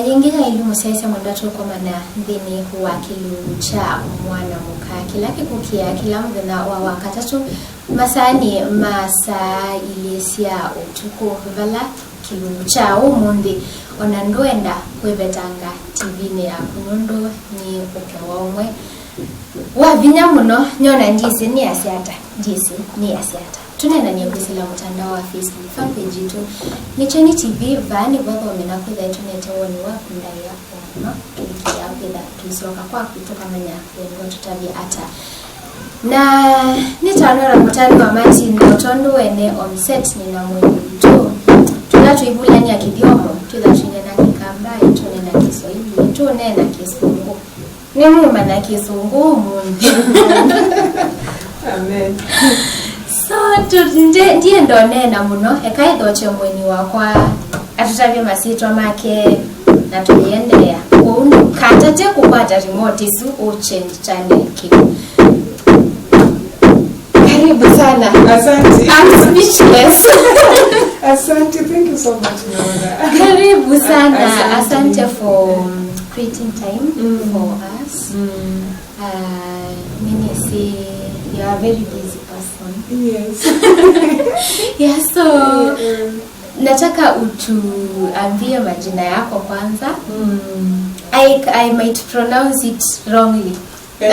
yingira ilumu sasa mwandato kwa mana ndini huwa kilucha Mwanamuka kilaki kukia kila mdhena wa wakatatu masani masa ilisia utuko vala kilucha umundi onandoenda kwebetanga TV ne ya kunondo ni ukewa umwe wa vinyamuno nyona ndisi ni asiata tunenda ni kusila mtandao wa Facebook fan page yetu ni Cheni TV vani baba wamenakuza tunete woni wa kundai hapo no tulikia bila tusoka kwa kutoka manya wengo tutabia ata na nitanora mtani wa mati na utondo wene on set ni na mwezi tu tunatu ibulani ya kidiomo tudashinde na kikamba tunena Kiswahili tunena Kisungu ni muma na Kisungu mundi amen. So ndiye ndo nena muno ekaitho chemweni wakwa atutavye masitwa make na tuliendelea katate kupata remote su o change channel kiku. Karibu sana. Asante. I'm speechless. Asante, thank you so much Nora. Karibu sana. Asante for creating time for us. Mimi see you are a very busy person. Yes. Yeah, so nataka utuambie majina yako kwanza. I might pronounce it wrongly. So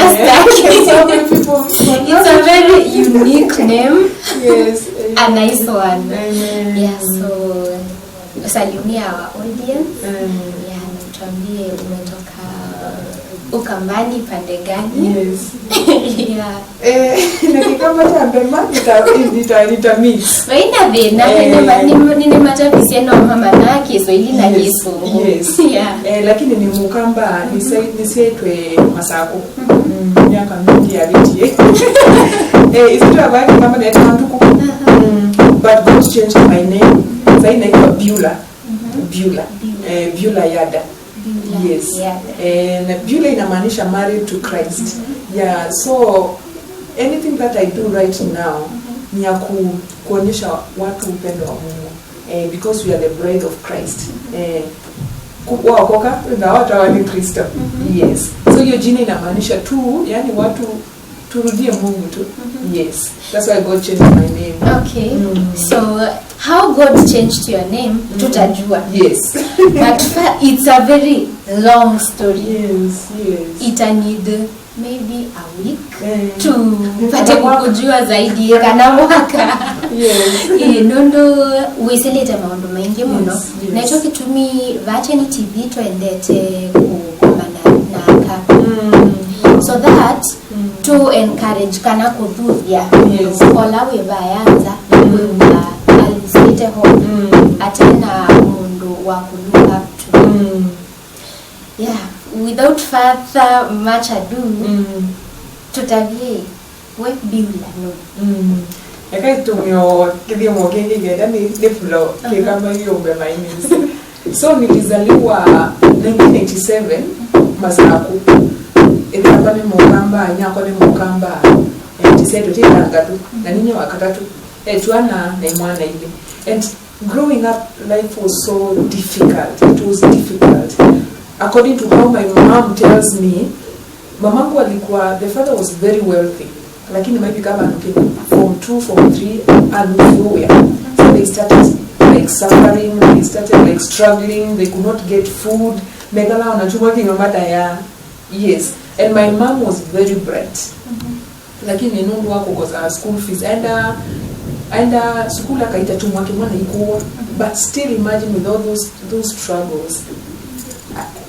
many people. It's a very unique name. Yes. A nice one. Amen. Yeah, so salimia our audience. Yeah, tuambie umetoka Ukambani pande gani? Yes. Yeah. Nakikamba tambema nita mix. Waina vena nini matapisi no mama na Kiswahili na Kisungu. Yes. Yeah. Lakini ni Mukamba nisetwe Masako. Miaka mingi ya bitie. Isitu abaki kama na tantuko. But God changed my name. Sasa inaitwa Beulah Yadah. Yes. And Beulah inamaanisha married to Christ. Yeah, so anything that I do right now ni ya kuonyesha watu upendo wa Mungu. Because we are the bride of Christ. Kuokoka na watu wa Kristo. Yes. So hiyo jina inamaanisha tu, yani watu turudie Mungu tu. Yes. That's why God changed my name. Okay. So how God changed your name tutajua. Yes. But it's a very long story. Yes. It need maybe a week to pate kujua zaidi kana mwaka. Yes. Nondo uiseleta maondo mengi muno. Yes. Na hicho kitumi Cheni TV tuendete kukomana naka. So that to encourage kana kudhuvya. Yes. Kola we bayanza we alisite ho atena mundu wa kuluka tu. Yeah, without further much ado tutavie we Beulah no. Tumio kidhi mwokengi geda ni fulo kikamba hiyo maini. So nilizaliwa 1987 Masako. Hapa ni Mukamba, nyako ni Mukamba. Tiseto titanga tu na ninyi wakatatu. Tuana na mwana ile. And growing up life was so difficult. It was difficult. According to how my mom tells me, mamangu alikuwa, the father was very wealthy. Lakini maybe kama form 2, form 3 and nowhere. So they started like suffering, they started like struggling, they could not get food. Megala wanachuma kingomata ya. Yes. And my mom was very bright. Lakini nungu wako kwa school fees and school akaita tumwake mwana ikuwa. But still imagine with all those struggles,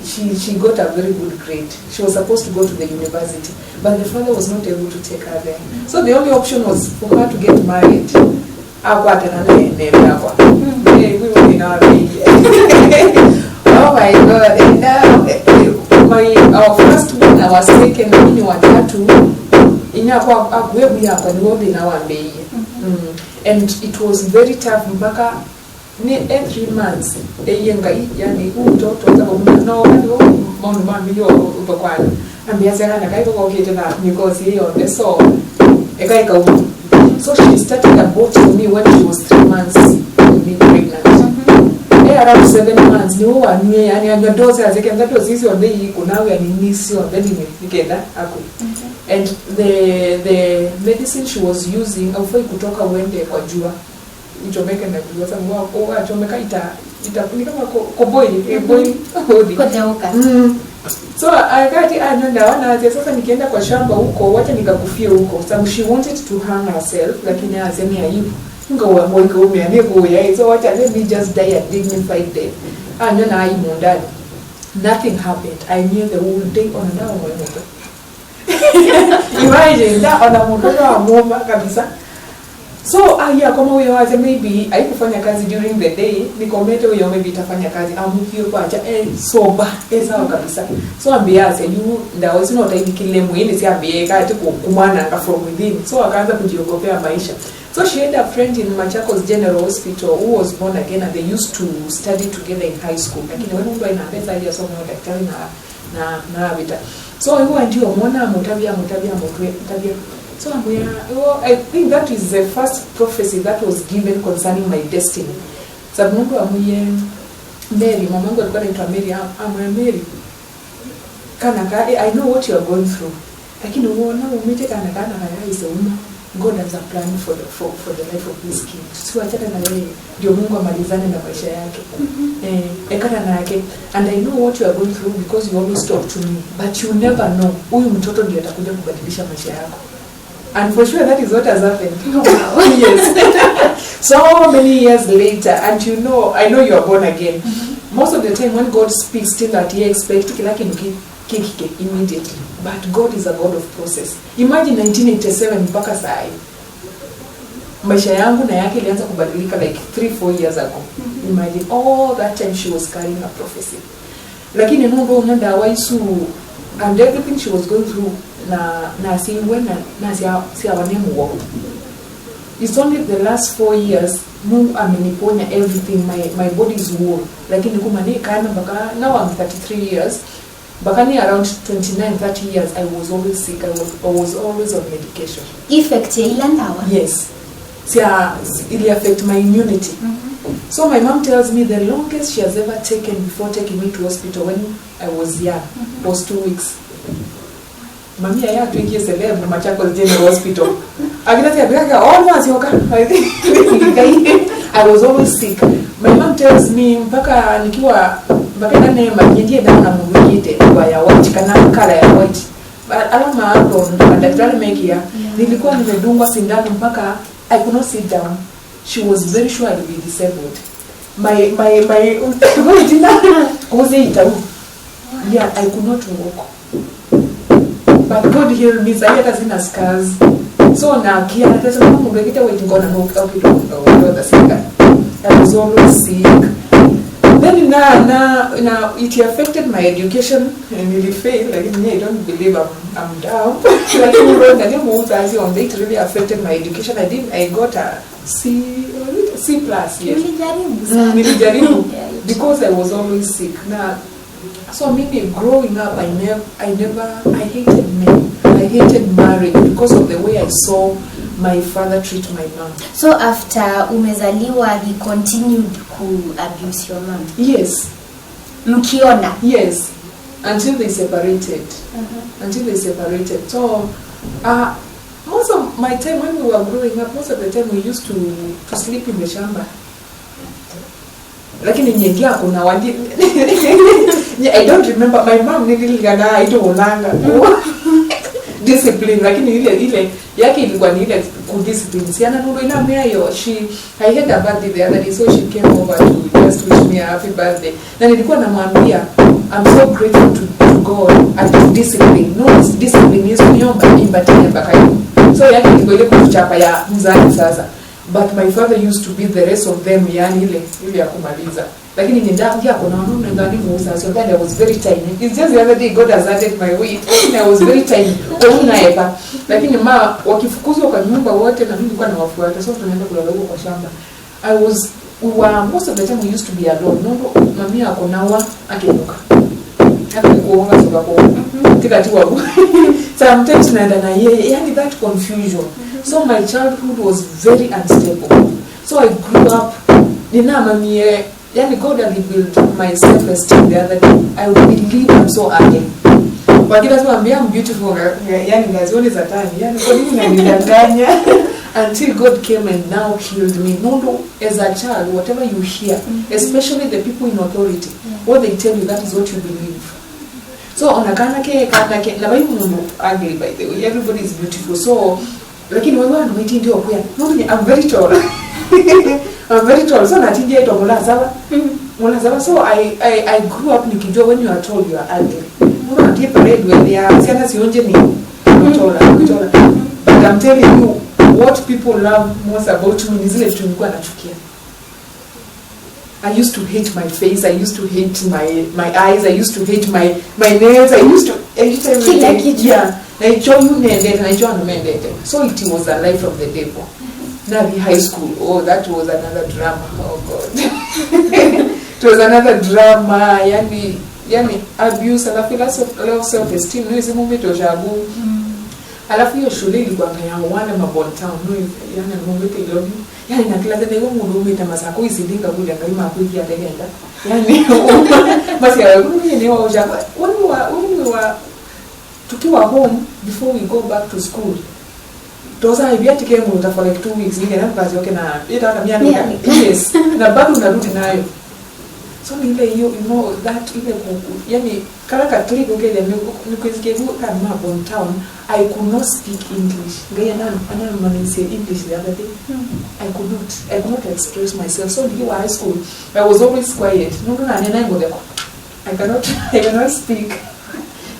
she got a very good grade. She was supposed to go to the university, but the father was not able to take her there. So the only option was for her to get married. Oh my God! And our first one, our second one, watatu inakuwa akwebu yako ni wobi na wambei. And it was very tough mpaka ni 3 months yenga yani mtoto sababu no wani mami yo upakwana ambiaza kana kaiko kwa kete na because hiyo so ekaika so she started aborting me when she was 3 months being pregnant. around 7 months ni huwa ni yani angadoze azeke that was easy on the kunawe yani nisi on the nikenda ako. And the medicine she was using aufai kutoka uende kwa jua ichomeke na jua sababu wao achomeka itafunika kama boil hodi kuteuka. So akati ananda wana sasa nikienda kwa shamba huko wacha nikakufia huko sababu she wanted to hang herself lakini asemi aibu ngowa mwiko umeaneko ya so wacha let me just die a dignified death. Anyona aibu ndani. Nothing happened. I knew the whole day on and down Mwanamuka. Imagine that on a motoka wa mwoma kabisa. So yeah, kama huyo waze maybe haikufanya kazi during the day, nikomete huyo maybe itafanya kazi amukio kwacha soba sawa kabisa. So ambiase you ndawo sino utaidi kile mwini si ambie kati kumwana from within. So akaanza kujiogopea maisha. So she had a friend in Machakos General Hospital who was born again and they used to study together in high school. Lakini wewe mtu anaambia ile somo la daktari na vita. So huwa ndio muona mutabia. So I think that is the first prophecy that was given concerning my destiny. Sababu Mungu amuye Mary, mamangu alikuwa anaitwa Mary, Mary. I know what you are going through. Lakini unaona umete kana is God has a plan for the life of this kid. So achana na yeye ndio Mungu amalizane na maisha yake. Ekana na yake. And I know what you are going through because you always talk to me, but you never know huyu mtoto ndiye atakuja kubadilisha maisha yako. And for sure that is what has happened. Wow. Yes. So many years later, and I know you are born again. Most of the time when God speaks, still that he expects kiki immediately. But God is a God of process. Imagine 1987 mpaka saa hii. Maisha yangu na yake ilianza kubadilika like 3-4 years ago. Imagine all that time she was carrying a prophecy. Lakini Mungu unaenda waisu and everything she was going through na si when na si awanemu wao. It's only the last 4 years Mungu ameniponya everything, my body is whole. Lakini kumani kana mpaka now I'm 33 years. Bakani around 29-30 years I was always sick. I was always on medication. Effect ilandawa? Yes. It affect my immunity. So my mom tells me the longest she has ever taken before taking me to hospital when I was young was 2 weeks. Mami ya 2 years ago Machakos General Hospital. I was always sick. My mom tells me mpaka nikiwa mpaka neema ndiye na mwingine kwa ya white kana kala ya white. Alama hapo daktari mekia nilikuwa nimedungwa sindano mpaka I could not sit down. She was very sure I'd be disabled. My yeah, I could not walk. But God healed me. I had seen scars. So now kia nataka Mungu ngekita waiting on no I was always sick. Then now it affected my education and really failed. Like I don't believe I'm down. Like it really affected my education. I got a C plus. Yes. Because I was always sick. Now, so maybe growing up, I hated men. I hated marriage because of the way I saw my father treat my mom. So after umezaliwa, he continued to abuse your mom? Yes. Mkiona? Yes. Until they separated. Until they separated. So, most of my time when we were growing up, most of the time we used to sleep in the shamba. Lakini nyengia kuna wadi. I don't remember my mom nililingana haitoonanga. Discipline lakini ile yake ilikuwa ni ile kudiscipline. Siana nuru inamea yo I had a birthday the other day, so she came over to just wish me a happy birthday. Na nilikuwa namwambia I'm so grateful to God and discipline. No, discipline is nyomba imbatine bakayo. So yake ilikuwa ile kuchapa ya mzani sasa. But my father used to be the rest of them yani ile ya kumaliza. Lakini nindaku yako na wanaume ndani muuza, so that I was very tiny. It's just the other day God has added my weight and I was very tiny. Unaepa. Lakini wakifukuzwa kwa nyumba wote na mimi nilikuwa nawafuata, so tunaenda kulala huko kwa shamba. Most of the time we used to be alone. No, mami yako nawa akinuka. Hakukuonga sababu kila tu wangu. Sometimes tunaenda na yeye, yani that confusion. So my childhood was very unstable. So I grew up nina mami yani God rebuilt my self-esteem the other day. I believe I'm so ugly. Wakila tuambia I'm beautiful, yani ngazioni satani, yani kwa nini unanidanganya? Until God came and now healed me. No, as a child, whatever you hear, especially the people in authority, what they tell you, that is what you believe. So on a kanake, na bayi mungu ugly, by the way, everybody is beautiful. So, lakini wewe waiting ndio kwa, no, I'm very tall. I'm very tall. So natindia ito mula sawa. So I grew up nikijua when you are tall, you are ugly. Muna natie parade when ya siana sionje ni taller. But I'm telling you, what people love most about me is zile vitu nilikuwa nachukia. I used to hate my face, I used to hate my eyes, I used to hate my nails, I used to yeah. So it was a lie from the devil. Navi High School, oh, that was another drama. Oh God. It was another drama. Yani abuse, alafu low self-esteem, no isi mumbi tojabu. Alafu hiyo shule ilikuwa ya wana mabon town, no yani mumbi kilobi. Yani na klase nego mundu tamasako isidinga kule ngaima akuiki alegenda. Yani basi ya mumbi ni wa ojabu. When we were tukiwa home before we go back to school. Toza hiviati kemu uta for like 2 weeks nige na kazi yoke na ita hata miaka yes na bado unarudi nayo. So ile hiyo you know that ile yani karaka click okay then nikwesikia kama bon town I could not speak English. Ngaya ana manise English the other day. I could not express myself. So in high school I was always quiet. No nena ngodeko. I cannot speak.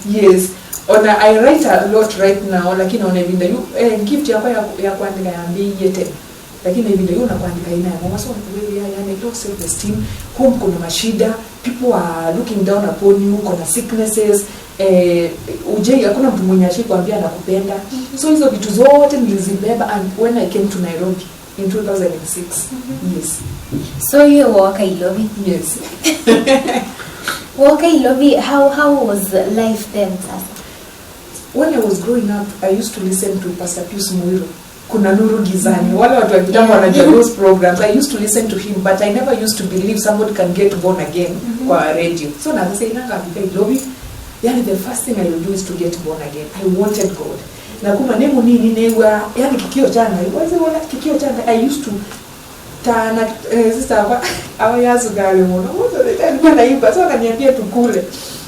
Yes. Ona I write a lot right now, lakini ona vinda you gift yako ya kuandika ya mbi yete. Lakini vinda you unakuandika ina ya mama so wewe yani low self esteem, home kuna mashida, people are looking down upon you, kuna sicknesses, uje hakuna mtu mwenye ashikwambia anakupenda. So hizo vitu zote nilizibeba and when I came to Nairobi in 2006. Yes. So you walk in lobby? Yes. Walk in lobby, how was life then, sasa? When I was growing up, I used to listen to Pastor Pius Muiru. Kuna nuru gizani. Wale watu wa kitambo wanajua those programs. I used to listen to him, but I never used to believe somebody can get born again kwa radio. So na sasa inanga afika lobby. Yani the first thing I will do is to get born again. I wanted God. Na kuma nemu nini newa, yani kikio changa. Waze wala kikio changa. I used to tana sister awayazu gari mwana. Wazo the time na imba. So akaniambia tukule.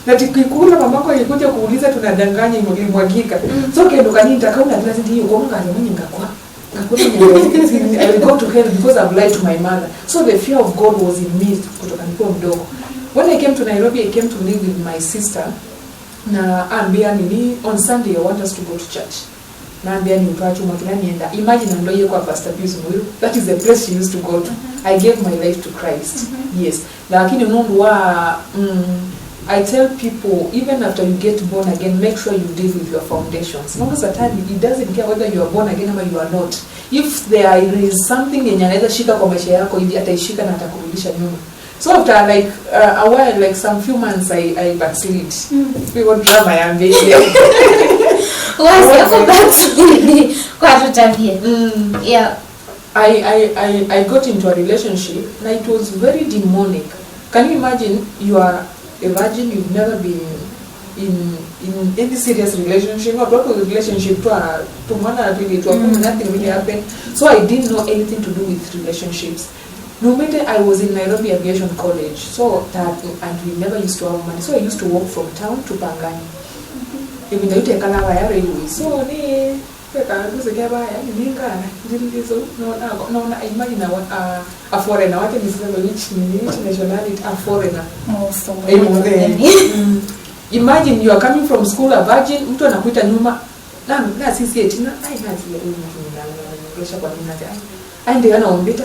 Na tikikula mamako alikuja kuuliza tunadanganya imwagika. So kendo kanita kauna class ndiyo kwa ngani mwenye ngakwa. I will go to hell because I've lied to my mother. So the fear of God was in me kutoka nikiwa mdogo. When I came to Nairobi, I came to live with my sister. Na ambia nini on Sunday I want us to go to church. Na ambia ni utachu mwakina nienda. Imagine ando yeye kwa Pastor Pius Muiru. That is the place she used to go to. I gave my life to Christ. Yes. Lakini mundu wa I tell people, even after you get born again, make sure you deal with your foundations. Most of the time, it doesn't care whether you are born again or you are not. If there is something yenye anaweza shika kwa maisha yako, hivi ataishika na atakurudisha nyuma. So after like a while, like some few months, I backslid. People drama ya mbele. What's your backslid? Kwa tutambie. Yeah. I got into a relationship, and it was very demonic. Can you imagine you are a virgin, you've never been in any serious relationship or proper relationship to nothing really happened. So I didn't know anything to do with relationships. No matter I was in Nairobi Aviation College, so that and we never used to have money. So I used to walk from town to Pangani. Even though you take a railway. So no, imagine a foreigner. What is which nationality? A foreigner. Imagine you are coming from school a virgin, mtu anakuita nyuma. Na sisi eti na ai na zile ngesha kwa nini ai ndio anaombeta.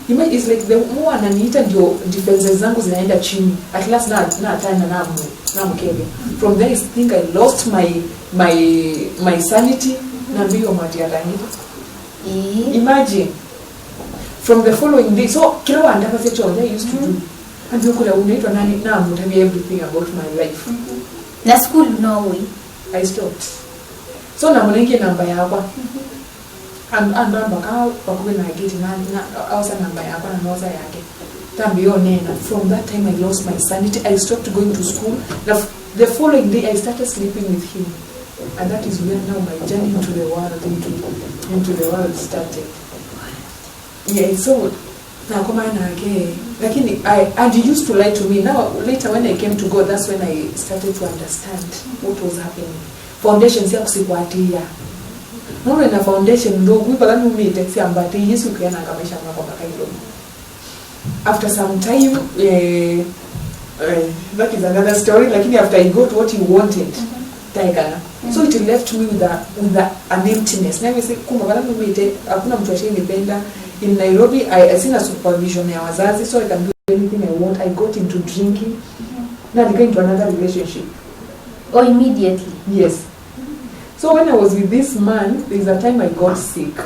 Imagine is like the more ananiita ndio defenses zangu zinaenda chini. At last na tena na mkebe. From there I think I lost my sanity. Imagine from the following day, so kila wanda kasi choja I used to do, and you could have unaitwa nani na mtabi everything about my life. Na school no way. I stopped. So na mwenye namba yako. And namba kwa kwa na geti na ausa namba yako na noza yake. From that time I lost my sanity. I stopped going to school. The following day I started sleeping with him. And that is where now my journey into the world started. Yeah, so and he used to lie to me. Now later when I came to God, that's when I started to understand what was happening. Foundation siya kusifuatia. Nuru na foundation ndo kuipa mimi text ambati Yesu kiana kamaisha mako makailo. After some time that is another story, lakini after I got what he wanted, taikana. So it left me with an emptiness. Now we say kuma kana mimi hakuna mtu ashinipenda. In Nairobi, I seen a supervision ya wazazi, so I can do anything I want. I got into drinking. Now I got into another relationship. Oh, immediately? Yes. So when I was with this man, there's a time I got sick.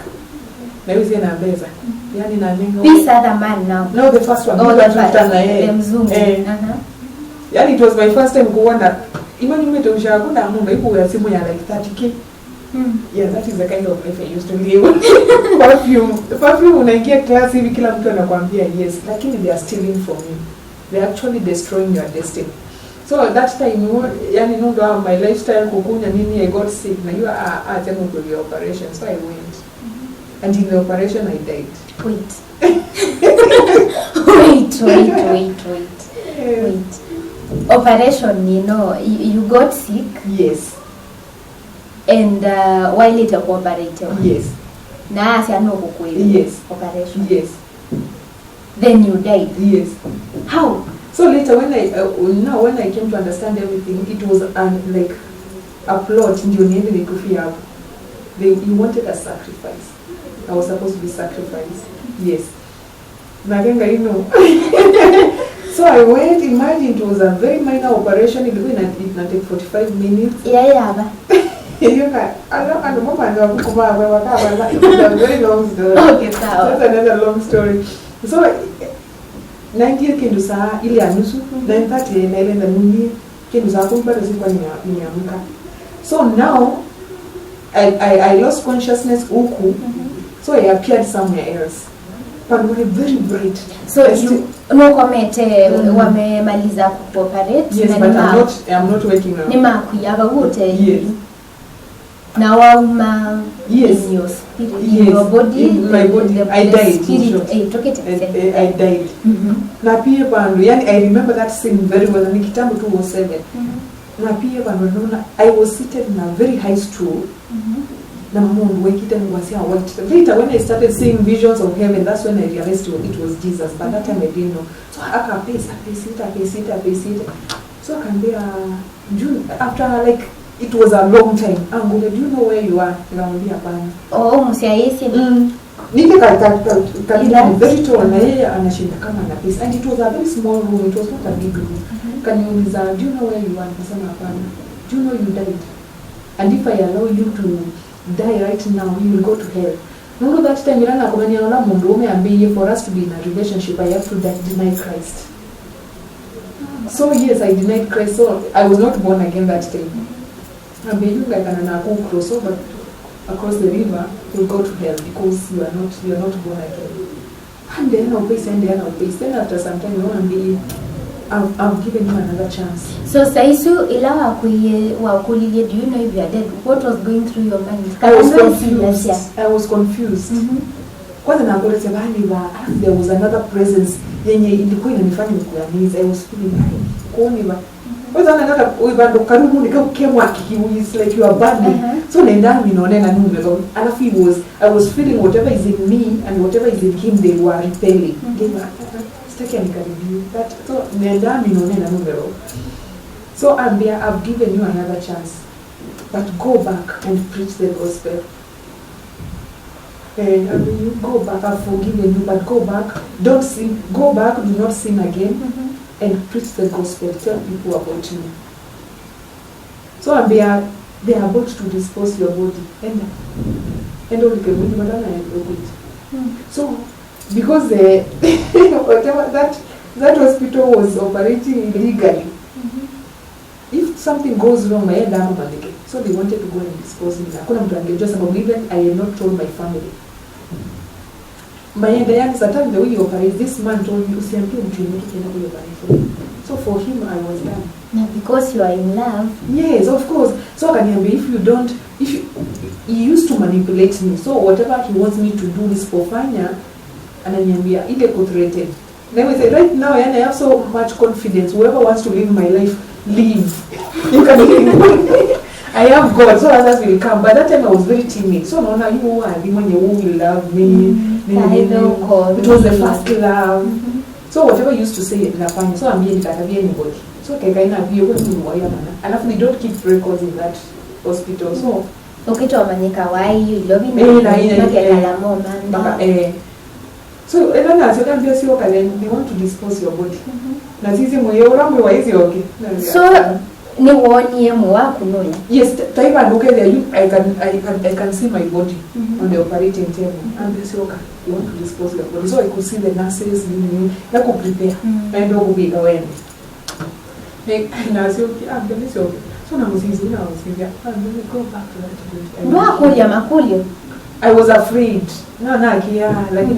This other man now? No, the first one. Oh, the first one. It was my first time kuona. Even you met Ushaku, we were similar like 30K. Yeah, that is the kind of life I used to live. Perfume when I get class hivi kila mtu anakuambia yes, lakini they are stealing from you. They are actually destroying your destiny. So at that time, my lifestyle kukunya nini, I got sick. Na you are tell me to the operation, so I went. And in the operation I died. Wait. Wait. Operation, you got sick? Yes. And while later cooperated? Yes. Yes. Operation? Yes. Then you died? Yes. How? So later when I came to understand everything, it was like a plot. You wanted a sacrifice. I was supposed to be sacrificed. Yes. So I went, imagine it was a very minor operation. It would take 45 minutes. Yeah. It's a very long story. Okay, that's another long story. So 90 kindu saa ile ya nusu 9:30 na ile na mwingi kindu saa kumpata sikuwa nimeamka. So now I lost consciousness huku. So I appeared somewhere else. But we were very bright. So you no comment wamemaliza kuoperate? Yes, but I'm not working now. Ni makuyaga wote. Yes. Now yes. In your spirit, in your body, in my body, I died. I died. Na pia bando, I remember that scene very well. Nikitambo 207. Na pia bando, I was seated in a very high stool. Na mundu wekita ngwasia white. Later when I started seeing visions of heaven, that's when I realized it was Jesus. But that time I didn't know. So I pace it. So I can be after like it was a long time. Do you know where you are? Oh, msiaisi. Nike very tall na yeye anashinda kama na peace. And it was a very small room. It was not a big room. Can you do you know where you are? Do you know you died? And if I allow you to die right now, you will go to hell. No, that time for us to be in a relationship, I have to deny Christ. So yes, I denied Christ. So I was not born again that time. I'm being like an cross over across the river, you'll go to hell because you are not born again. And then I'll pace. Then after some time, I've given you another chance. So Saisu ila wakulilie, do you know if you are dead? What was going through your mind? I was confused. There was another presence. I was feeling like you are bad. So I was feeling whatever is in me and whatever is in him, they were repelling. So I've given you another chance, but go back and preach the gospel. You go back, I've forgiven you, but go back, don't sin, go back, do not sin again, and preach the gospel, tell people about me. So they are about to dispose your body, and only can win, but I it. So because whatever that hospital was operating illegally, if something goes wrong, so they wanted to go and dispose me. Even I had not told my family. Mayenda yani Satan the way you operate, this man told me usiambie mtu yeyote tena kuyo operate. So for him I was done. Now because you are in love. Yes, of course. So akaniambia if you he used to manipulate me. So whatever he wants me to do is kufanya ananiambia ile kuthreaten. Then we say right now yani I have so much confidence. Whoever wants to live my life, live. You can live. I have God, so others will come. But that time I was very timid. So naona you are the one who will love me. It was the first love. So whatever you used to say nafanya. So I'm here nikatabia anybody. So kekaina vio kwa ni waya mana. And they don't keep records in that hospital. So ukito wamanyika wai lobi na kekala moma. So ena asokambia sio kale they want to dispose your body. Na sisi moyo mwe waizi okay. So ni wonye mwa kunoya. Yes, time I look at there, I can see my body on the operating table. And they say, okay, you want to dispose your body. So I could see the nurses, they could prepare. And they would be aware. And I say, okay, I'm going to say, okay. So now I was easy, I'm going to go back to that. I was afraid. No, lakini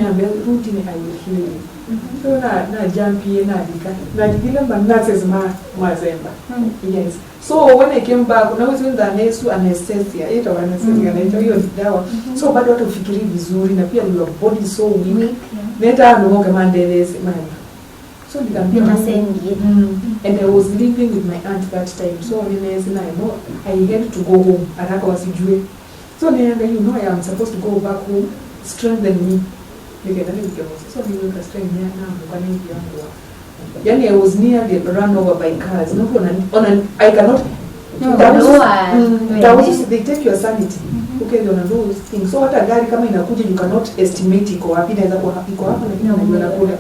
ambaye routine I will heal you. So na jump here na dika but nurses mazemba. Yes. So when I came back, when I was in the anesthesia, na hiyo dawa. So bado watu fikiri vizuri na pia your body so weak. Neta no kama ndeleze mali. So nikamwambia and I was living with my aunt that time. So I had to go home. Araka wasijue. So I am supposed to go back home, strengthen me. So I was nearly run over by cars. I cannot. They take your sanity. Okay, on those things. So what a gari kama inakuja, you cannot estimate iko wapi naweza kuwa hapo hapo na unakula.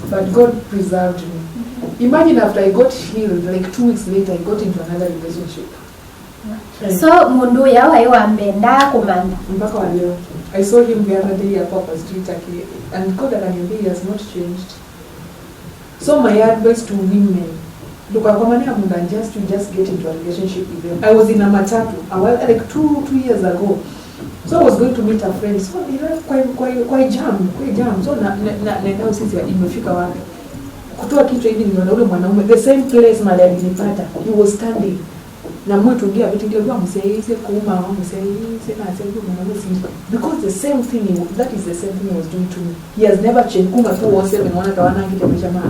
But God preserved me. Imagine after I got healed, like 2 weeks later, I got into another relationship. So mundu yao aiwambenda kumanda. Mpaka wa leo. I saw him the other day at Papa Street and God akaniambia he has not changed. So my advice to women, look at to just get into a relationship with them. I was in a matatu like two years ago. So I was going to meet a friend. So kwa jam. So na sisi imefika wapi? Kutoa kitu hivi niona ule mwanaume the same place mali alinipata. He was standing. Na mwetu ngia vitu ndio msaidize kuuma au msaidize na asaidize mwanaume because the same thing that is the same thing he was doing to me. He has never changed. Kuma tu wose wanaona tawana kitamesha ma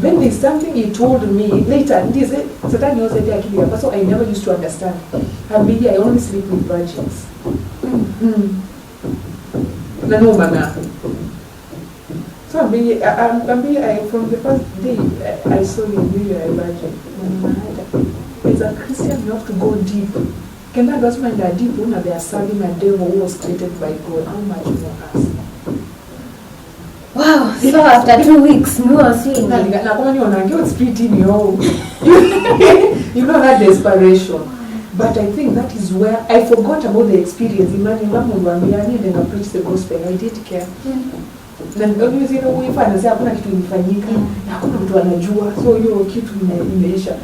then there's something he told me later. This Satan was there akili hapa, so I never used to understand. I only sleep with virgins. Na no mana. So from the first day I saw you a virgin. As a Christian, you have to go deep. Can that just find that deep when they are serving a devil who was created by God? How much more us? Wow, so after 2 weeks, no one seeing you it's pretty new. You know that desperation. But I think that is where I forgot about the experience. Imagine when I preach the gospel, I did care. Then always hakuna kitu imefanyika, hakuna mtu anajua, so hiyo kitu imeisha.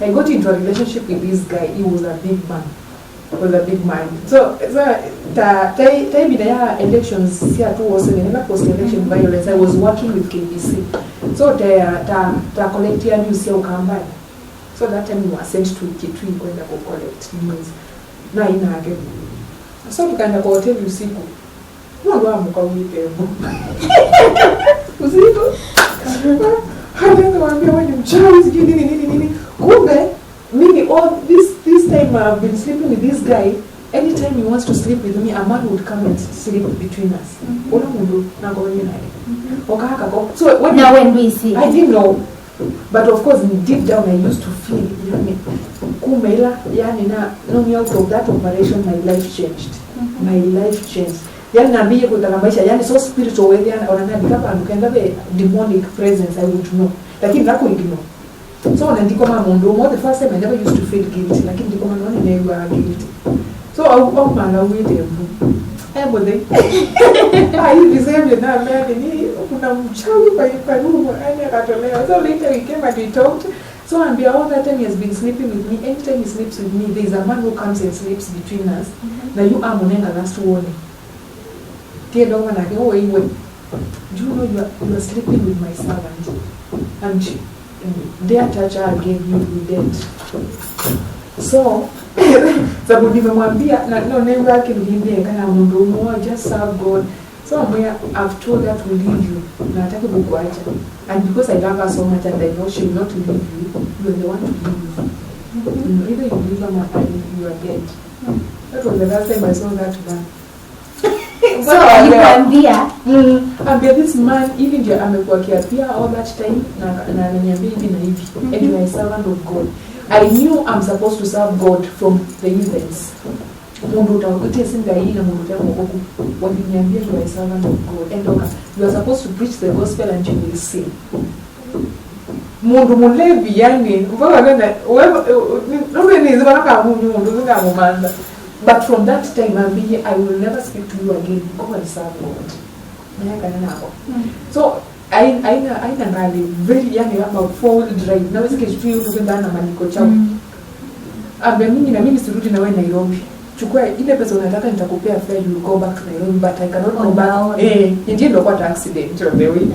I got into a relationship with this guy. He was a big man. So time in elections, was in post-election violence. I was working with KBC. So ta collect here news here Ukambani. So that time we were sent to Kitui kwenda ku collect news. Na again. So tukaenda kwa hotel usiku. Ndio mkawipe. Usiku. Hata naambia wewe ni mchawi sijui nini. Kumbe mimi all this time I've been sleeping with this guy. Anytime he wants to sleep with me, a man would come and sleep between us. Ona mundu na go yina. Okaka go. So when we see, I didn't know. But of course deep down I used to feel kumela yani na no me out of that operation my life changed. My life changed. Yani nabii kutaka maisha yani so spiritual way yani onana kama ukenda the demonic presence I would know. Lakini nako ignore. So when I did come the first time I never used to feel guilty. Like in the command one never guilty. So I man I wait them. Everybody. I deserve it now man. Kuna mchawi kwa room and akatolea. So later we came and we talked. So and all that time he has been sleeping with me. Anytime he sleeps with me, there is a man who comes and sleeps between us. na you are monenga last warning tie donga na go iwe do you know you are sleeping with my servant and their touch I gave you dead. So sababu nimemwambia na neno yake nilimbia kana mundu mmoja just serve God. So I've told her to leave you na nataka kukuacha, and because I love her so much and I know she will not leave you, you are the one to leave. Either you leave her or you are dead. That was the last time I saw that man. So alikwambia ambia this man even je amekuwa kiapia all that time na ananiambia hivi na hivi, and you are a servant of God. I knew I'm supposed to serve God from the events. Mundu utakutia singa hii na mundu tena mwokoku waliniambia you are a servant of God, and you are supposed to preach the gospel and you will see. Mundu mulevi yani mpaka nenda wewe ni zibana kama mundu zinga mumanda. But from that time I will never speak to you again. Go and serve God. So I ngali very young about 4-wheel drive. Na wezi kesho tukenda na maniko chao. Ambia mimi na mimi sirudi na wewe Nairobi. Chukua ile pesa unataka nitakupea fare you go back to Nairobi, but I cannot go back. Ndio ndo kwa accident on the way.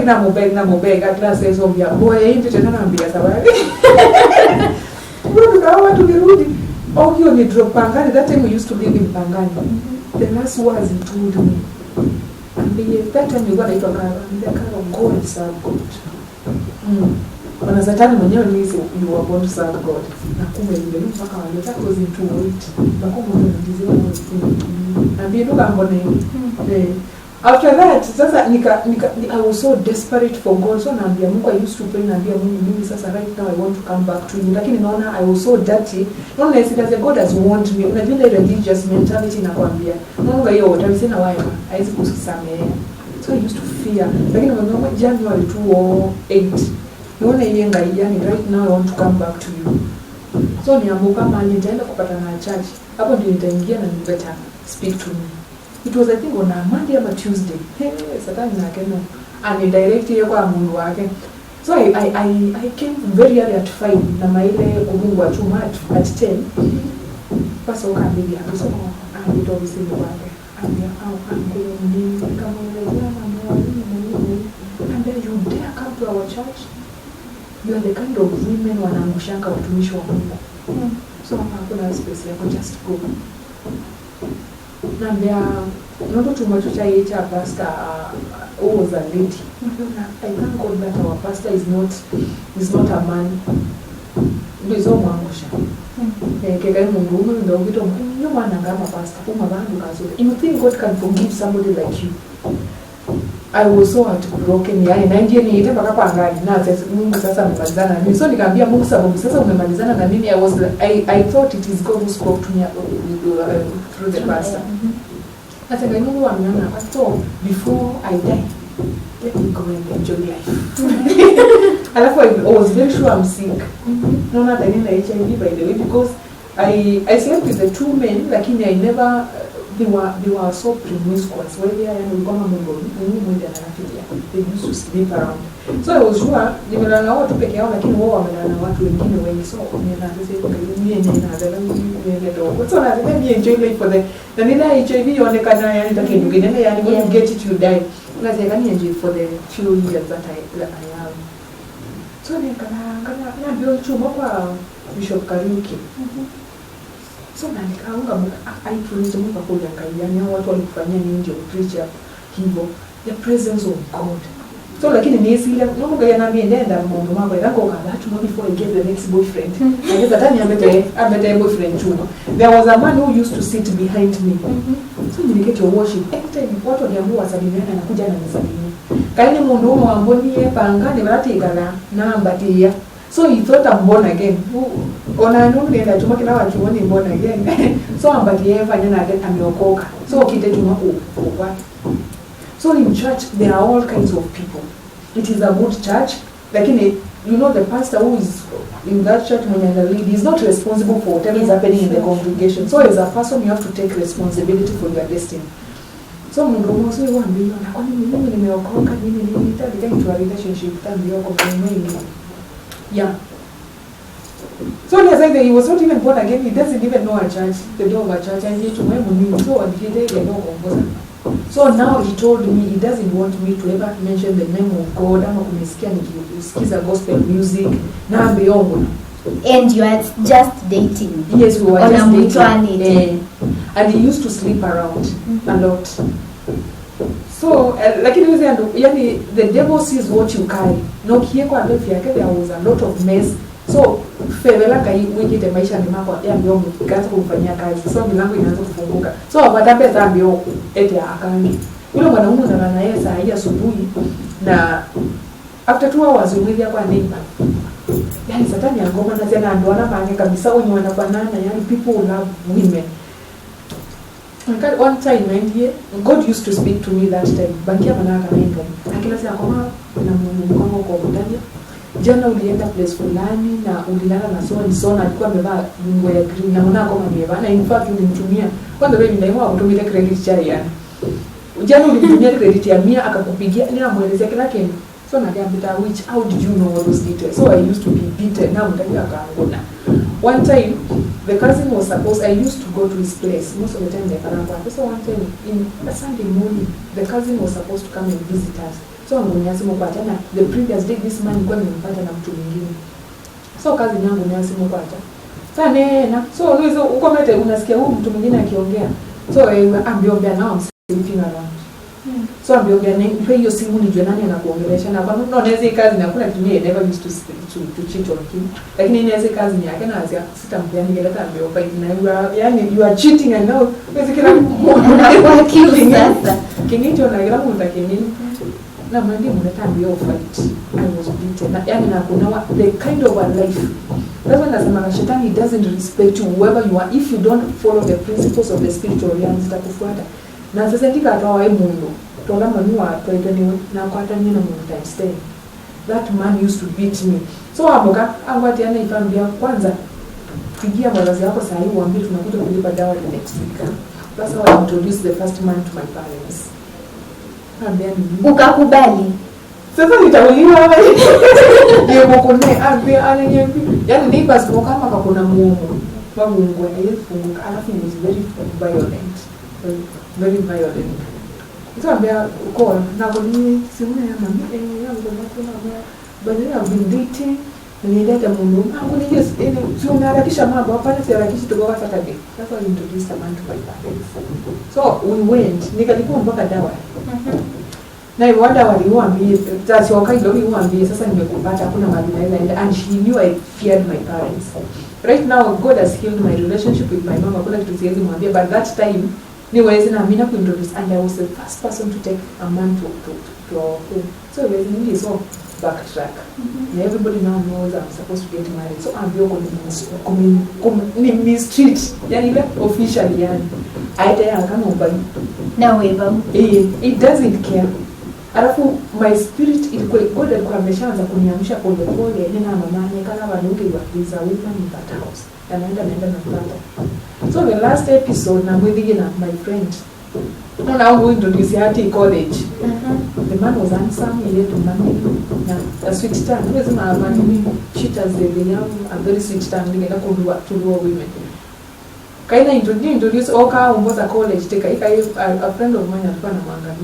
Na mobeg at last says obia boy ndio tena naambia sababu. Mbona kawa tulirudi? Okay, ni drop Pangani. That time we used to live in Pangani. The last words he told me. And that time you got to go and serve God. When Satani mwenyewe nizi you are going to serve God. Na kumbe ndio mpaka wale that was into it. Na kumbe ndio ndio na ndio mbona after that sasa I was so desperate for God. So naambia Mungu, I used to pray naambia Mungu sasa right now I want to come back to you, lakini naona I was so dirty. Naona as God has warned me. Unajua ile religious mentality nakwambia Mungu hiyo utamsema wapi haizi kusamehe. So I used to fear, lakini mwanzo January 2008 naona yenga yani right now I want to come back to you. So niambuka mali nitaenda kupata na church, hapo ndio nitaingia na better speak to me. It was I think on a Monday or Tuesday. Satani na keno and direct ile kwa Mungu wake. So I came very early at 5 na maile Mungu wa chuma at 10. Basi ukaambia hapo so ndio obviously ni wake. Ambia au ni kama ile and then you dare come to our church. You are the kind of women wanaangushanga watumishi wa Mungu. So hakuna space yako, just go. Nambia noto tumachucha yecha pastor was a lady. I thank God that our pastor is not a man. Ndizo mwangusha. Keka mungu ndio ukito mwenye mwana kama pastor kuma bandu kazuri. You think God can forgive somebody like you? I was so heartbroken. Yani na ndiye niite mpaka Pangani na sasa Mungu sasa amemalizana na mimi. So nikamwambia Mungu sababu sasa umemalizana na mimi. I thought it is God who spoke to me through the pastor. Hata Mungu ameniona so before I die let me go and enjoy life. Alafu I was very sure I'm sick. No na tena HIV by the way, because I slept with the 2 men lakini I never they were so promiscuous. When they are in they used to sleep around. So I was sure nimelala watu peke yao lakini wao wamelala na watu wengine wengi. So so let me enjoy life for the nina HIV yaonekana yani takidugenene yani when you get it you die. Unasema ni enjoy for the few years that I have. So nikana bio chuma kwa Bishop Kariuki. So nikaunga aitulize Mungu kwa kujangaiana watu walikufanyia nini ndio preacher hivyo the presence of God. So lakini ni ile Mungu ananiambia nenda mambo mambo yako kama tu before I get the next boyfriend. I guess that amete boyfriend chuma. There was a man who used to sit behind me. So niliketi worship anytime watu waliamua wasalimiana na kuja na nisalimia. Kaini mundu wa Mbonie Pangani barati igala namba tia. So he thought I'm born again. Ona nungu nenda chuma kila watu woni born again. So ambati yeye fanya na ameokoka. So kite chuma kwa. So in church there are all kinds of people. It is a good church. Lakini you know the pastor who is in that church when the lead is not responsible for whatever is happening in the congregation. So as a person you have to take responsibility for your destiny. So mungu mmoja wao ambia na kwa nini mimi nimeokoka nini nitaka to a relationship tangu yako kwa mimi. Yeah. So he was not even born again. He doesn't even know a church, the door of a church, and he to me. So So now he told me he doesn't want me to ever mention the name of God. I'm kumisikia nikisikiza gospel music na beyond. And you are just dating. Yes, we were just dating. And he used to sleep around a lot. So, lakini yani the devil sees what you carry. No kieko life yake there was a lot of mess. So, fevela kai wiki maisha ni mako ya mbio mkaanza kumfanyia kazi. So, milango inaanza kufunguka. So, wapata pesa mbio eti akani. Yule mwanamume na yeye saa hii asubuhi na after 2 hours umwili kwa neighbor. Yani satani angoma na tena ndoana maana kabisa wenye wanafanana, yani people love women. One time went here, God used to speak to me that time. Bankia manaka nenda. Akila sasa kama na mkongo kwa ndani. Jana ulienda place fulani na ulilala na so alikuwa amevaa nguo ya green na unaona kama amevaa na in fact ulimtumia. Kwanza wewe ndio utumie credit cha yani. Jana ulimtumia credit ya 100 akakupigia ni amuelezea kila kitu. So naambia which how did you know all those details? So I used to be beaten now ndani akaangona. One time the cousin was supposed, I used to go to his place most of the time they can't. So one time in a Sunday morning the cousin was supposed to come and visit us. So ngonyasimu kwatana the previous day this man alikuwa amempata na mtu mwingine. So cousin yangu ngonyasimu kwata. Sana so Luizo uko mete unasikia huyu mtu mwingine akiongea. So ambiombea now sleeping around. So ambiombea nipe hiyo simu nijue nani anakuongelesha na kwa nini unaweza kazi na kuna kitu yeye never used to cheat on him. Lakini inaweza kazi yake na azia sitampea ningeleta ambiombea na yani you are cheating and now basically anakuwa killing sasa. Kinito na kila mtu akinini na mwandi mnataka mbio fight. I was beaten. Yani na kuna the kind of a life. That's when nasema shetani doesn't respect you whoever you are if you don't follow the principles of the spiritual realm zitakufuata. Na sasa ndika atawa mundu. Tola manua toitani na kwata nyina mundu time. That man used to beat me. So amoka angwati ana ifambia kwanza pigia mwazazi wako saa hii uambie tunakuja kulipa dawa the next week. That's how I introduced the first man to my parents. Ukakubali. Sasa nitauliwa wewe. Ndio mkone ananiambia yani neighbors kwa kama kuna muomo. Wangu ngwe funguka alafu he was very violent. Very violent. Sasa ambia uko na kuni simu ya mami yangu na kuna baada ya dating nilileta mundu ni yes sio unaharakisha mambo hapana si harakishi tuko kwa Saturday. That's how I introduced a man to my parents. So we went nikalikuwa mpaka dawa. Na wanda waliuambia sasa wakati ndio waliuambia sasa nimekupata hakuna mahali naenda and she knew I feared my parents. Right now God has healed my relationship with my mom. Hakuna kitu siwezi mwambia but that time niwezi na mimi kuintroduce and I was the first person to take a man to our home. So we really so backtrack. And everybody now knows I'm supposed to get married. So I'm going to mistreat. Yani officially yani. Aita kama ubai. Na wewe. It doesn't care. Alafu my spirit ilikuwa God alikuwa ameshaanza kuniamsha pole pole nina mama nikana wanunge wa visa women in that house. Anaenda na pata. So the last episode na mwidhi na my friend. Now I'm going to this Yati college. The man was handsome, he had money, a sweet tongue. There's my money, cheaters, they young, a very sweet tongue, they don't do what to women. Kaina introduce Oka was a college take a friend of mine at Mwanamuka.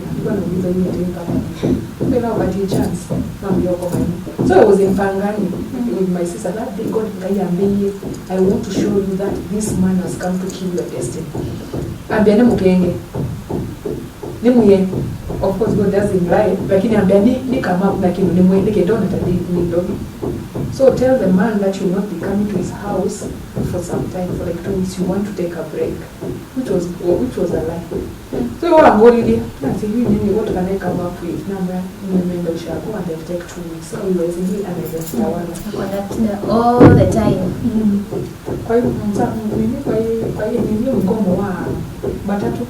They know about a chance from your company. So I was in Pangani with my sister that day. God, I want to show you that this man has come to kill your destiny. Ambiane mukenge. Nimuye. Of course God doesn't lie. Lakini ambiane ni kama lakini nimuye kedona tadi ni dogi. So tell the man that you will not be coming to his house for some time, for like 2 weeks. You want to take a break, which was a lie. So you are going there. I say, what can I come up with? Now remember we shall go and then take 2 weeks. So you was in here and I just all the time. Kwa hiyo nini mgomo wa matatu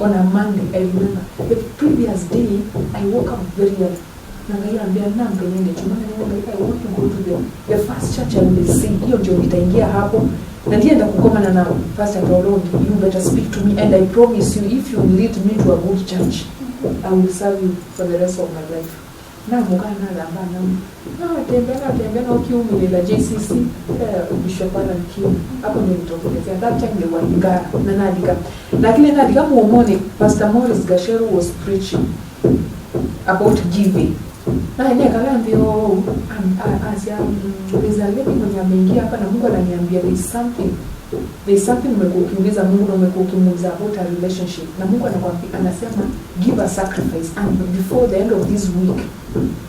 on a Monday. I remember the previous day I woke up very early. I want to go to the first church I will see. Hiyo ndio nitaingia hapo na ndienda kukomana na Pastor Rolong. You better speak to me and I promise you if you lead me to a good church I will serve you for the rest of my life. na mukana na bana na tembea ukiumile la JCC Bishop Alan Kim hapo ndio nitokelezea that time they were Ngara na Nadika na kile Nadika muomone Pastor Morris Gashero was preaching about giving na ene kalambio asia bizaleni mwenye ameingia hapa na Mungu ananiambia there is something umekuuliza Mungu na umekuuliza about a relationship na Mungu anakuambia anasema give a sacrifice and before the end of this week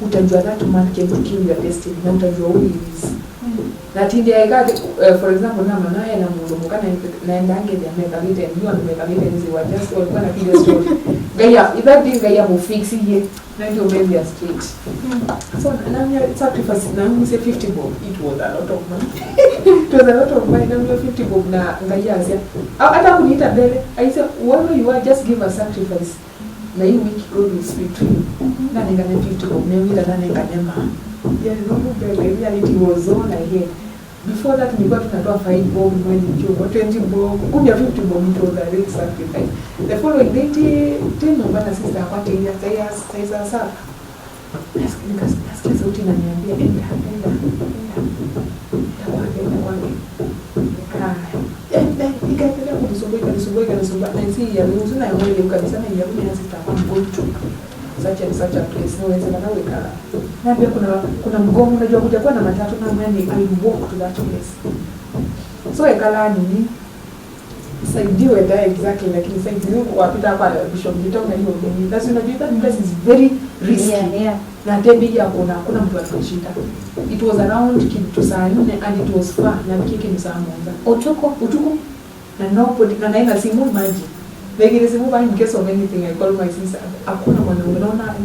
utajua that man can kill your destiny na utajua who he is na tindi ya ikati for example na manaye na Mwanamuka naenda ange ya mekalite ndio mekalite hizi wa just walikuwa na video story gaya either thing gaya mu fix here na ndio maybe a street so na mimi sacrifice na mimi say 50 bob it was a lot of money it was a lot of money na mimi 50 bob na gaya asia hata kuniita mbele I say whatever you are just give a sacrifice na hii week God will speak to you na ningane 50 bob na mimi na ningane yeah no mbele reality was on ahead. Before that, we got to 5 bob, 20 bob, could have 50 bob, it was a real sacrifice. The following day, 10 of my sister, what says us up. Ask us out in an area, and then he got the level to and see, I was not aware you can send a young going to such a place. No, it's another way. Na pia kuna mgomo unajua kutakuwa na matatu na mimi I walk to that place. So ekala nini? Saidiwe da exactly like you said you wapita kwa Bishop Gitong na hiyo mimi. That's unajua that place is very risky. Yeah. Na tebi ya kuna mtu atashinda. It was around kitu saa 4 and it was far na kiki ni saa 1. Utuko na nobody na naina simu maji. Like it is in case of anything I call my sister. Hakuna mwanaume naona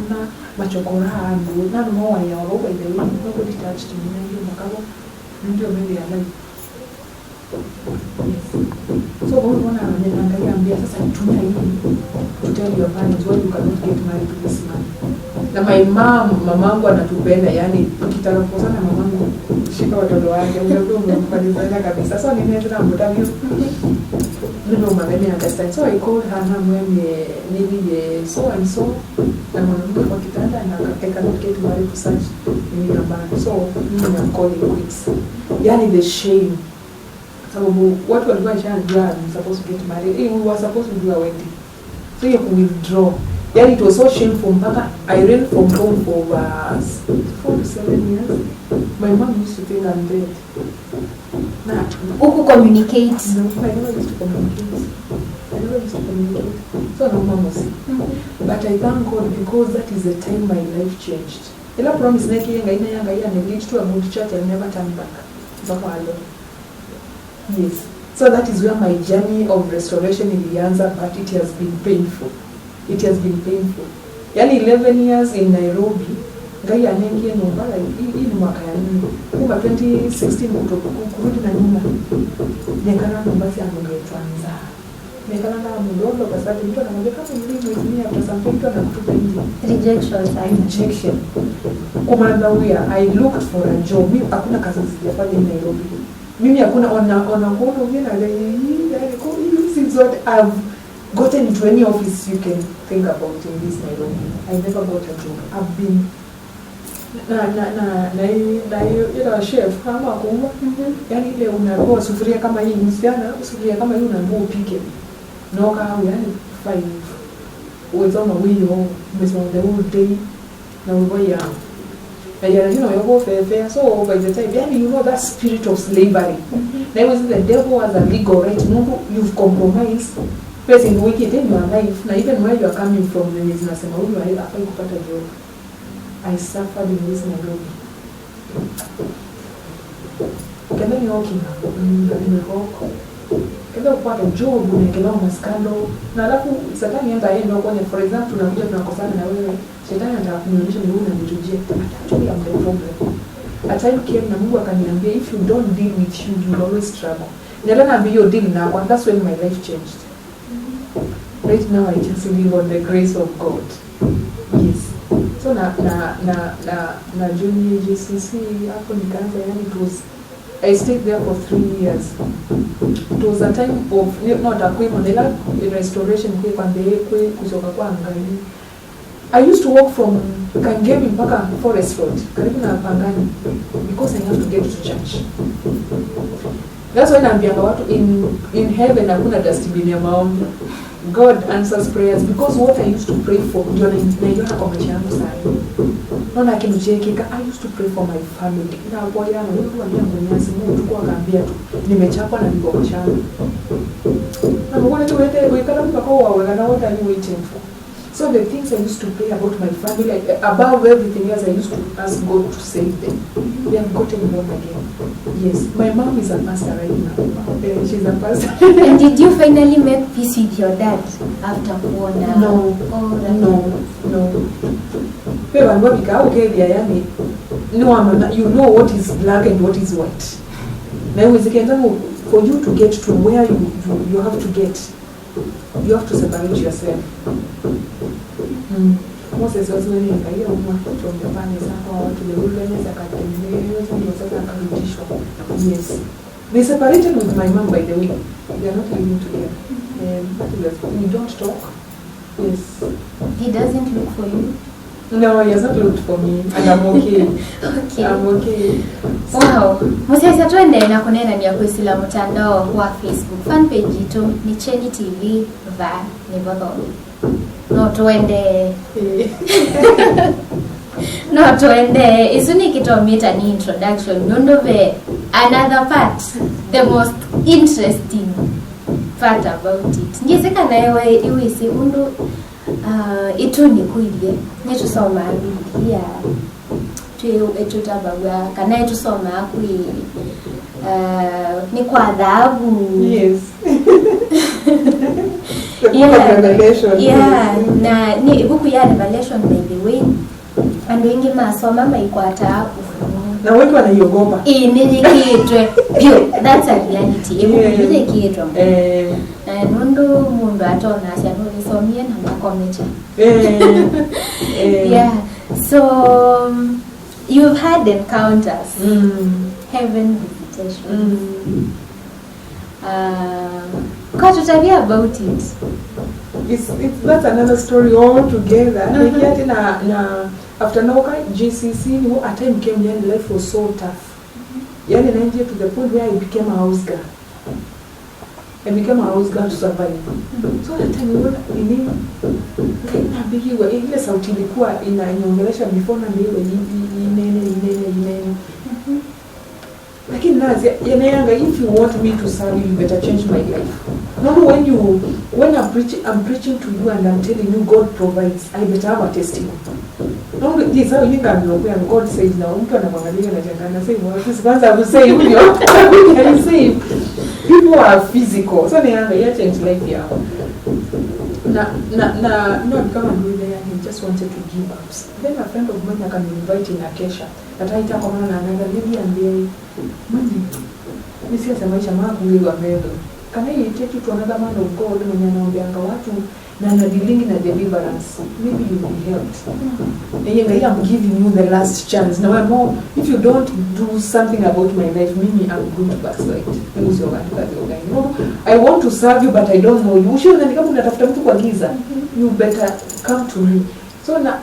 machokora angu na mwa ya roba ile nobody touched me na hiyo makao ndio mimi ya life. So unaona ananiambia sasa tumia hii to tell your parents why you cannot get married to this man. Na my mamangu anatupenda yani ukitaka kukosana na mamangu shika watoto wake ndio umemalizana kabisa. So nimeenda na mtavio no mami understand. So I called her maybe so and so na Mwanamuka kwa kitanda na I cannot get married to such mimi nambani. So mimi am calling quits. Yani the shame. Sababu watu walikuwa shajua supposed to get married. We were supposed to do a wedding. So you could withdraw. Yani it was so shameful mpaka I ran from home for 4 to 7 years. My mom used to think I'm dead. Nah, who communicate? No, I never used to communicate. So no mom was sick. But I thank God because that is the time my life changed. Ila promise nake yanga ina neglect to a mood church and never turn back. Yes. So that is where my journey of restoration ilianza, but it has been painful. Yani 11 years in Nairobi, ngai anengie nyumba hii ni mwaka ya 4. Kwa 2016 kurudi na nyumba. Nekana nyumba si angeanza. Nekana na mdogo kwa sababu mtu anamwambia kama mlimi with me after some time anakutupa nje. Rejection. Kumwambia I looked for a job. Mimi hakuna kazi sijafanya in Nairobi. Mimi hakuna ona ngono ngine na this is what I've gotten into any office you can think about in this Nairobi. I never got a job. I've been na chef kama kuumwa yani ile unaroa sufuria kama hii msiana sufuria kama hii unaamua upike noka au yani fine uwezo na wio umesema the whole day na uboya you know you go fair so by the time yani you know that spirit of slavery there was the devil as a legal right you've compromised facing wicked in your life na even where you are coming from when is nasema huyu hafai kupata job. I suffered in this Nairobi. Kenda ni walking nimehoko. Kenda kupata job unaekelewa maskando na alafu satani enda yeye ndio kwenye for example tunakuja tunakosana na wewe shetani atakuonyesha ni wewe unanitujia actually I'm the problem. A time came na Mungu akaniambia if you don't deal with you will always struggle. Nilana ambio deal na and that's when my life changed. Right now I just live on the grace of God. Yes. So na junior JCC hapo nikaanza yani it was I stayed there for 3 years. It was a time of not a quick model restoration kwa mbele kuzoka kwa angali I used to walk from Kangemi mpaka Forest Road, karibu na Pangani, because I have to get to church. That's why naambianga watu in heaven hakuna dustbin ya maombi. God answers prayers because what I used to pray for, ndio naiona kwa maisha yangu sana. Naona akinichekeka, I used to pray for my family. Na kwa yana Mungu aliyemnyanyasa Mungu kwa akaambia tu nimechapwa na niko mchana. Na Mungu tu wewe kama mpaka wao na what are you waiting for? So the things I used to pray about my family, above everything else, I used to ask God to save them. They have gotten born again. Yes, my mom is a pastor right now. She's a pastor. And did you finally make peace with your dad after Kuona? No. No. People are going to okay, they are no, you know what is black and what is white. Now, for you to get to where you have to get, you have to separate yourself. Moses was winning a year from the palace to the wilderness academy. Yes. They separated with my mom, by the way. They are not living together. We don't talk. Yes. He doesn't look for you? No, he has not looked for me. And I'm okay. Okay. I'm okay. Wow. Msasa tuende na kunena ni ya kuisila mtandao wa Facebook. Fan page yetu ni Cheni TV va ni baba. No tuende. No tuende. Isuni kitomita ni introduction. Nondove another part, the most interesting part about it. Ngiseka na yewe iwisi undu itu ni kuilie. Netu soma Biblia. Tuyo etutabagwa kana etusoma kui ni kwa adhabu. Yes. Yeah, na ni buku ya Revelation by the way. And wengi masoma maikwata na wengi wanaiogopa. Nilikitwe. That's a reality. Nilikitwe. Nundu mundu atona asya nulisomie na makomecha. Yeah. So you've had encounters. Heaven visitation. Can you tell me about it? That's another story altogether. After Noka, GCC, at time came here and life was so tough. Yani naingia to the point where I became a house girl. I became a house girl to survive. So that time niliwa ile sauti ilikuwa inaniongelesha before na niwe inene. Lakini nazi yanayanga, if you want me to serve you, better change my life. No, when I'm preaching to you and I'm telling you God provides, I better have a testimony. No, this is how you can know when God says now, mtu anamwangalia na jangana say, well, this ones I will say, you say, people are physical. So they have a change life here. No, become a leader and he just wanted to give up. Then a friend of mine can invite in a kesha. That I talk on another lady and they, Monday, this is a maisha magu we were made. Can I take you to another man of God when you're not watu na dealing in a deliverance? Maybe you'll be helped. And I'm giving you the last chance. Now I'm more, if you don't do something about my life, maybe I'm going to backslide. I want to serve you, but I don't know you. You better come to me. So now,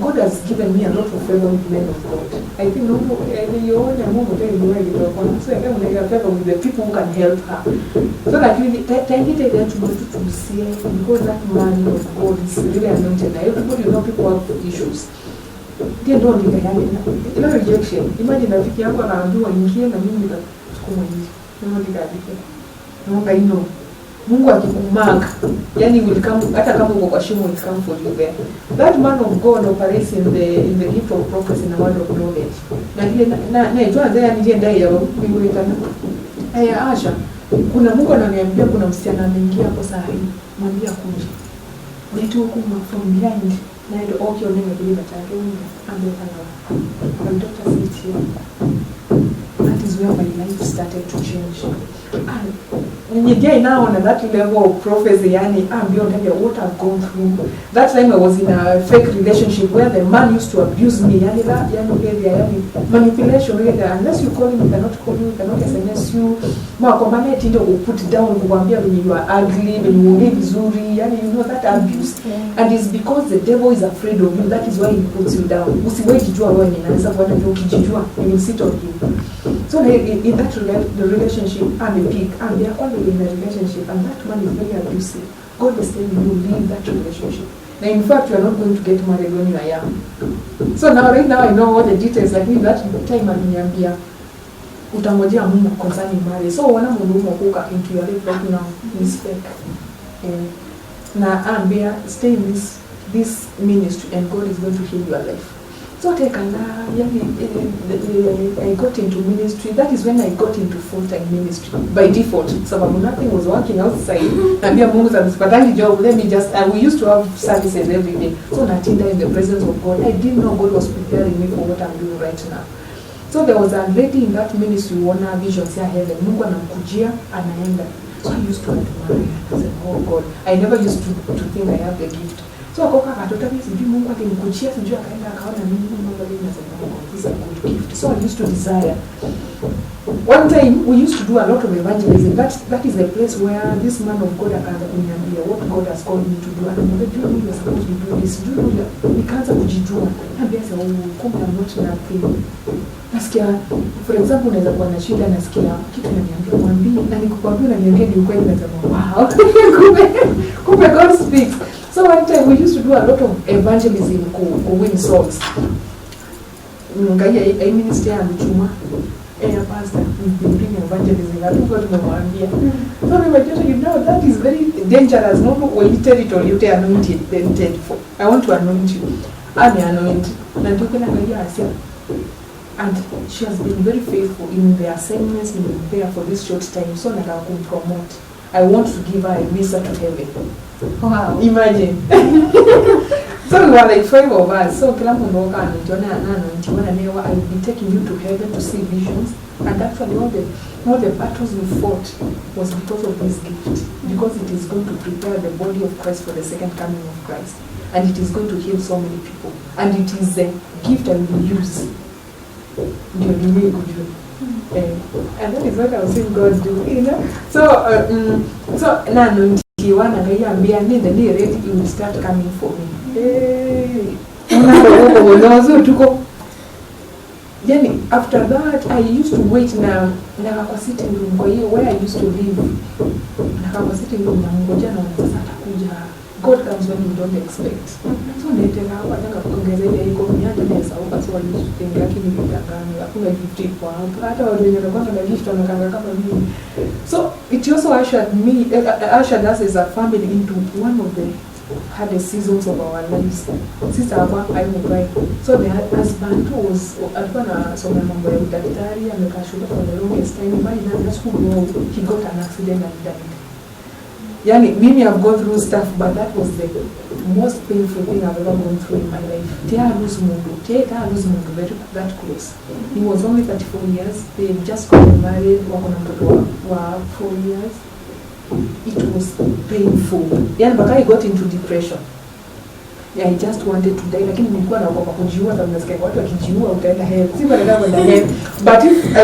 God has given me a lot of favor with men of God. I think you own a moment so I can have favor with the people who can help her. So that really take that to see, because that man of God is really anointed. Everybody people have issues. They don't need a rejection. Imagine a Vicky Yako and do and here and me that no. Mungu akikumark, yani will come, hata kama uko kwa shimo will come for you there. That man of God operates in the gift of prophecy and the word of knowledge. Na ile na tuanze yani je ndai ya Mungu itana. Asha, kuna Mungu ananiambia kuna msichana ameingia hapo saa hii. Mwambie akuje. Neto huko from behind. Na ndio okio nene kile bataki ambaye kana. And Dr. Cynthia. That is where my life started to change. And when you get now on that level of prophecy, I'm beyond what I've gone through. That time I was in a fake relationship where the man used to abuse me. Manipulation, unless you call him, he cannot call you, he cannot SMS you. Will put down when you are ugly, when you live zuri, you know that abuse. And it's because the devil is afraid of you. That is why he puts you down. You will sit on him. So in that the relationship, I'm a pig, and they are already in a relationship, and that man is very abusive. God is telling you, leave that relationship. Now, in fact, you are not going to get married when you are young. So now, right now, I know all the details. Like in that time, I'm in utangojea Mungu concerning marriage. So Mwanamuka into your life right now is fake. Now, I'm stay in this ministry, and God is going to heal your life. So I got into ministry. That is when I got into full-time ministry by default. So nothing was working outside. Job. Let me just. We used to have services every day. So Natinda in the presence of God. I didn't know God was preparing me for what I'm doing right now. So there was a lady in that ministry who had visions here heaven. Mungu anamkujia anaenda. So I used to want to marry her. I said, oh God. I never used to think I have the gift. So akoka akatota mimi sijui Mungu akinikuchia sijui akaenda akaona mimi Mungu nasema this is a good gift. So I used to desire. One time we used to do a lot of evangelism. That is the place where this man of God akaanza kuniambia what God has called me to do. And I'm like, do you know you're supposed to do this? Do you know nikaanza kujijua. And I said, oh, kumbe I'm not nothing. Nasikia, for example, unaweza kuwa na shida nasikia kitu ananiambia mwambie na nikukwambia unaniambia ni ukweli nasema wow. Kumbe God speaks. So one time we used to do a lot of evangelism to win souls. I minister and chuma. Pastor, we've been doing evangelism. I don't got my idea. So we were just, you know, that is very dangerous. No, when you tell it or you tell anointed, then tell for. I want to anoint you. I'm anointed. And she has been very faithful in the assignments in there for this short time. So that I can promote. I want to give her a visa to heaven. Wow. Imagine. So we were like 5 of us. So I will be taking you to heaven to see visions. And actually all the battles we fought was because of this gift. Because it is going to prepare the body of Christ for the second coming of Christ. And it is going to heal so many people. And it is a gift I will use. And that is what I was seeing God do, you know. So now you will start coming for me. Then after that I used to wait na kwa sitting room where I used to live. Na kwa sitting room na ngoja na sasa atakuja. God comes when you don't expect. So nitaka hapa nataka kuongeza ile iko miaka na sababu basi wale shooting lakini nitangani hakuna gift kwa hapo. Hata wale wenye wanakuwa na gift wanakanga kama mimi. So it also ushered us as a family into one of the hardest seasons of our lives. Since our work I will cry. So the husband was alikuwa na soma mambo ya daktari amekashuka for the longest time but in school he got an accident and died. Mimi have gone through stuff, but that was the most painful thing I've ever gone through in my life. Tia lose Mungu very that close. He was only 34 years. They just got married. Were 4 years. It was painful. But I got into depression. I just wanted to die. Lakini nilikuwa naogopa kujiua sababu nasikia watu wakijiua utaenda hell. Si wala kwenda hell. But if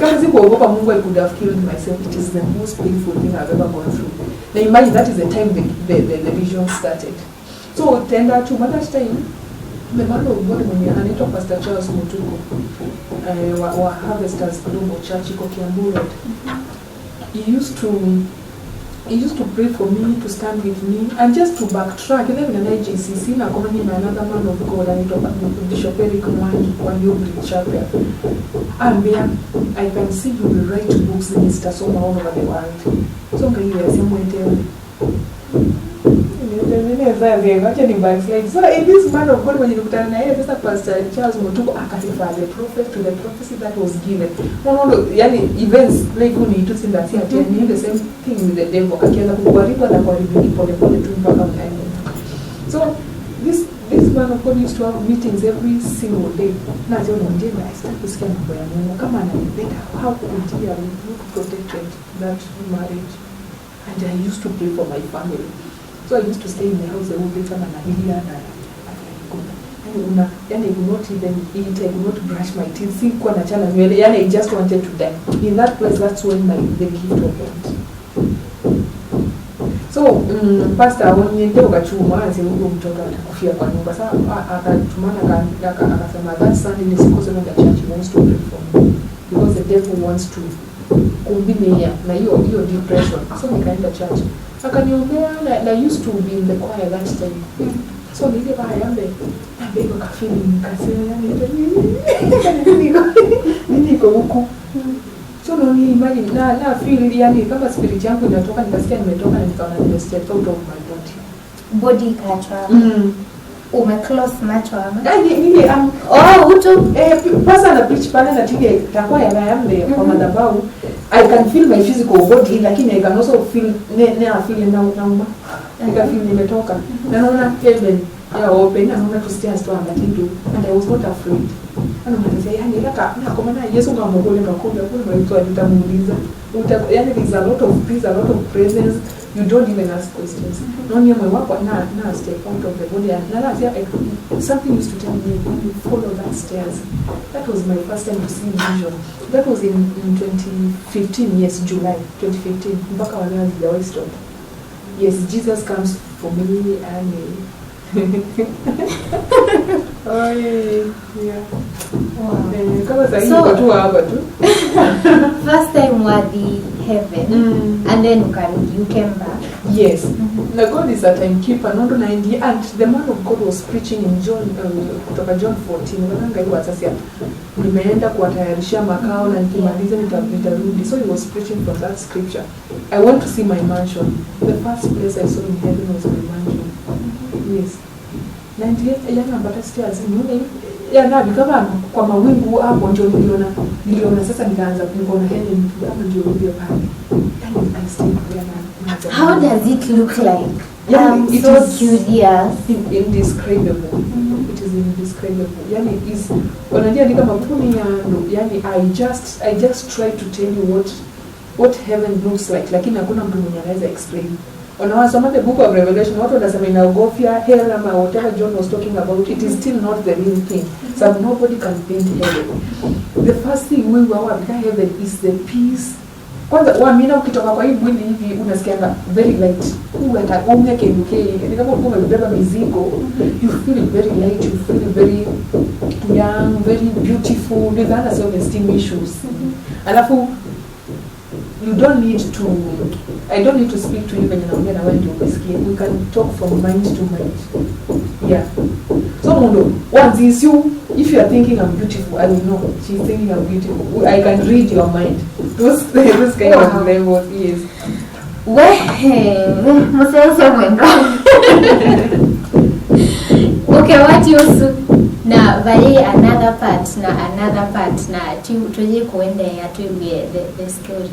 kama sikuogopa Mungu, I could have killed myself. It is the most painful thing I've ever gone through. Now imagine that is the time the vision started. So tender to that time, the man of God anaitwa Pastor Charles Mutuku wa Harvesters Global Church iko Kiambu Road. He used to pray for me, to stand with me, and just to backtrack. Even in IJCC, na kama ni another man of God, anaitwa Bishop Eric Mwangi wa New Bridge Chapel. And I can see you will write books in Mr. Soma all over the world. So can you assume when so in this man of God, when you look at it, Pastor Charles Mutuku akasifa the prophet to the prophecy that was given. No, events like when you see that here, the same thing with the devil. So this man of God used to have meetings every single day. Na John Mjema, I started to scare my Mungu. Kama ananipenda, how could he have protected that marriage? And I used to pray for my family. So I used to stay in the house the whole day kama nalia na yani I would not even eat, I would not brush my teeth, sikuwa na chana nywele, yani I just wanted to die. In that place, that's when the gift opened. So, pastor wonyende ukachuma huyo mtoto atakufia kwa nyumba. Sasa akatumana akasema that Sunday is because of the church wants to pray for me because the devil wants to combine na hiyo depression. So nikaenda church. Akaniombea na I used to be in the choir that time. So nile bayambe na bego kafini nikasema nini iko huku. So no ni imagine na feel yani kama spirit yangu inatoka nikasikia nimetoka na nikaona nimestep out of my body kachwa. Umeclose macho ama? Nini utu pastor na preach pale na tike takwa ya bayambe kwa madhabahu. I can feel my physical body lakini I can also feel nauma. Nika feel nimetoka. Na naona heaven ya open na naona to stairs to anga tindu and I was not afraid. Ana mwanzo yani hata na kwa maana Yesu ngamogole ngakuja kwa mtu atamuuliza. Yani there's a lot of peace, a lot of presence. You don't even ask questions. Noni mwe wako na step out of the body and na something used to tell me when you follow that stairs. That was my first time to see vision. That was in 2015, yes, July 2015. Mpaka wale hajawahi stop. Yes, Jesus comes for me and oh yeah. Wow. Kama sasa hivi watu hapa tu. First time wadi heaven and then you came back. Yes. Now God is a timekeeper, not only and the man of God was preaching in John kutoka John 14. Wananga hiyo sasa nimeenda kuwatayarishia makao na nikimaliza nitarudi. So he was preaching from that scripture. I want to see my mansion. The first place I saw in heaven was my mansion. Yes. 98 yana mpaka stairs yana kama kwa mawingu hapo ndio niliona sasa nikaanza kuona heaven kama ndio ndio pale. And I stayed there now. How does it look like? It so is curious. Indescribable. It is indescribable. Yani is unajua ni kama kuni ya yani I just try to tell you what heaven looks like, lakini hakuna mtu mwenye anaweza explain. Unawasoma the book of Revelation, watu wanasema inaogofia hell ama whatever John was talking about, it is still not the real thing. So nobody can paint heaven. The first thing we want heaven is the peace. Kwanza waamini ukitoka kwa hii mwili hivi unasikia very light. Hata ungekenuke ni kama uko umebeba mizigo, you feel very light, you feel very young, very beautiful. There's other self-esteem issues. Alafu you don't need to I don't need to speak to you when you're not when you escape. We can talk from mind to mind. Yeah. So Mundo, once is you, if you are thinking I'm beautiful, I will know she's thinking I'm beautiful. I can read your mind. Those kind of levels, yes. Okay, what you na vale another part na tuje kuende ya tuwe the story.